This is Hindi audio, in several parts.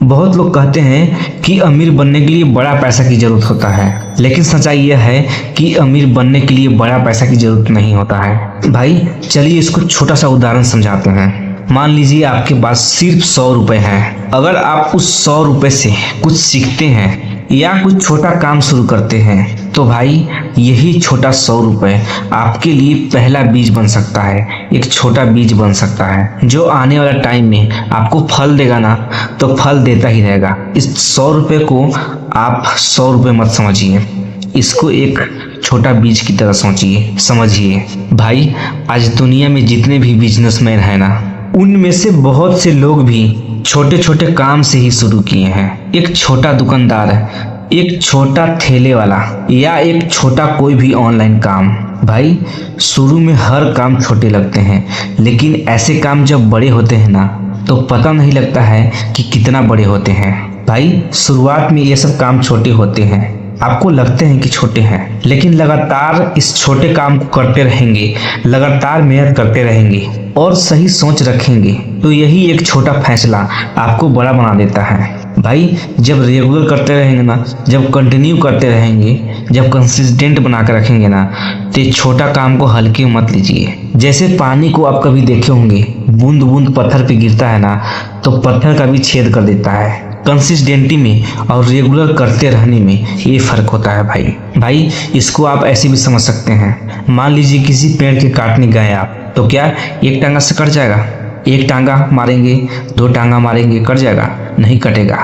बहुत लोग कहते हैं कि अमीर बनने के लिए बड़ा पैसा की जरूरत होता है, लेकिन सच्चाई यह है कि अमीर बनने के लिए बड़ा पैसा की जरूरत नहीं होता है। भाई चलिए इसको छोटा सा उदाहरण समझाते हैं। मान लीजिए आपके पास सिर्फ 100 रुपए हैं। अगर आप उस 100 रुपए से कुछ सीखते हैं या कुछ छोटा काम शुरू करते हैं तो भाई यही छोटा 100 रुपए आपके लिए पहला बीज बन सकता है, एक छोटा बीज बन सकता है जो आने वाला टाइम में आपको फल देगा ना, तो फल देता ही रहेगा। इस 100 रुपए को आप 100 रुपए मत समझिए, इसको एक छोटा बीज की तरह सोचिए, समझिए। भाई आज दुनिया में जितने भी बिजनेसमैन हैं ना, उनमें से बहुत से लोग भी छोटे छोटे काम से ही शुरू किए हैं। एक छोटा दुकानदार, एक छोटा ठेले वाला या एक छोटा कोई भी ऑनलाइन काम। भाई शुरू में हर काम छोटे लगते हैं, लेकिन ऐसे काम जब बड़े होते हैं ना तो पता नहीं लगता है कि कितना बड़े होते हैं। भाई शुरुआत में ये सब काम छोटे होते हैं, आपको लगते हैं कि छोटे हैं, लेकिन लगातार इस छोटे काम को करते रहेंगे, लगातार मेहनत करते रहेंगे और सही सोच रखेंगे तो यही एक छोटा फैसला आपको बड़ा बना देता है। भाई जब रेगुलर करते रहेंगे ना, जब कंटिन्यू करते रहेंगे, जब कंसिस्टेंट बना कर रखेंगे ना, तो छोटा काम को हल्के मत लीजिए। जैसे पानी को आप कभी देखे होंगे, बूंद बूंद पत्थर पे गिरता है ना तो पत्थर का भी छेद कर देता है। कंसिस्टेंटी में और रेगुलर करते रहने में ये फर्क होता है भाई इसको आप ऐसे भी समझ सकते हैं। मान लीजिए किसी पेड़ के काटने गए आप, तो क्या एक टांगा से कट जाएगा? एक टांगा मारेंगे, 2 टांगा मारेंगे, कट जाएगा? नहीं कटेगा।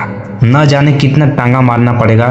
न जाने कितना टांगा मारना पड़ेगा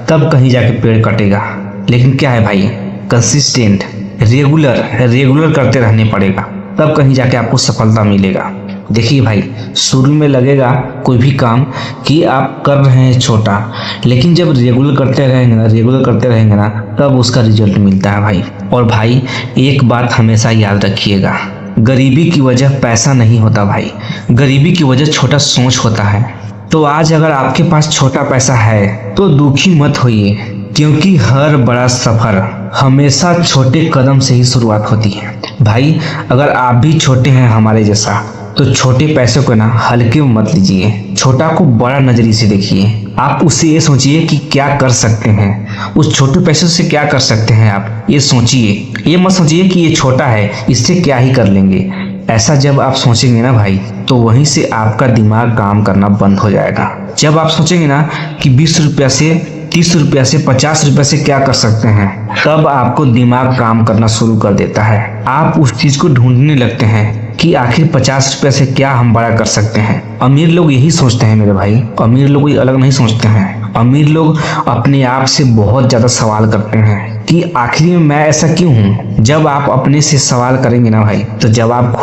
तब कहीं जाके पेड़ कटेगा। लेकिन क्या है भाई, कंसिस्टेंट रेगुलर करते रहने पड़ेगा, तब कहीं जाके आपको सफलता मिलेगा। देखिए भाई शुरू में लगेगा कोई भी काम कि आप कर रहे हैं छोटा, लेकिन जब रेगुलर करते रहेंगे ना तब उसका रिजल्ट मिलता है भाई। और भाई एक बात हमेशा याद रखिएगा, गरीबी की वजह पैसा नहीं होता भाई, गरीबी की वजह छोटा सोच होता है। तो आज अगर आपके पास छोटा पैसा है तो दुखी मत होइए, क्योंकि हर बड़ा सफर हमेशा छोटे कदम से ही शुरुआत होती है। भाई अगर आप भी छोटे हैं हमारे जैसा, तो छोटे पैसों को ना हल्के में मत लीजिए, छोटा को बड़ा नजरिए से देखिए। आप उससे ये सोचिए कि क्या कर सकते हैं, उस छोटे पैसों से क्या कर सकते हैं आप ये सोचिए। ये मत सोचिए कि ये छोटा है, इससे क्या ही कर लेंगे। ऐसा जब आप सोचेंगे ना भाई, तो वहीं से आपका दिमाग काम करना बंद हो जाएगा। जब आप सोचेंगे ना कि 20 रुपया से 30 रुपया से 50 रुपया से क्या कर सकते हैं, तब आपको दिमाग काम करना शुरू कर देता है। आप उस चीज को ढूंढने लगते हैं कि आखिर 50 रुपया से क्या हम बड़ा कर सकते हैं। अमीर लोग यही सोचते हैं मेरे भाई, अमीर लोग कोई अलग नहीं सोचते हैं। अमीर लोग अपने आप से बहुत ज्यादा सवाल करते हैं कि आखिर में मैं ऐसा क्यों हूँ। जब आप अपने से सवाल करेंगे ना भाई, तो जवाब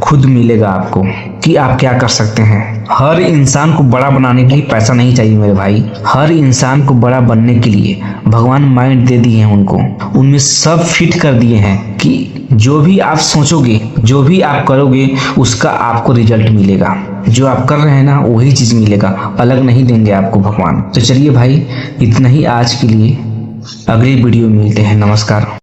खुद मिलेगा आपको कि आप क्या कर सकते हैं। हर इंसान को बड़ा बनाने के लिए पैसा नहीं चाहिए मेरे भाई, हर इंसान को बड़ा बनने के लिए भगवान माइंड दे दिए हैं उनको, उनमें सब फिट कर दिए हैं कि जो भी आप सोचोगे, जो भी आप करोगे, उसका आपको रिजल्ट मिलेगा। जो आप कर रहे हैं ना वही चीज मिलेगा, अलग नहीं देंगे आपको भगवान। तो चलिए भाई इतना ही आज के लिए, अगली वीडियो में मिलते हैं। नमस्कार।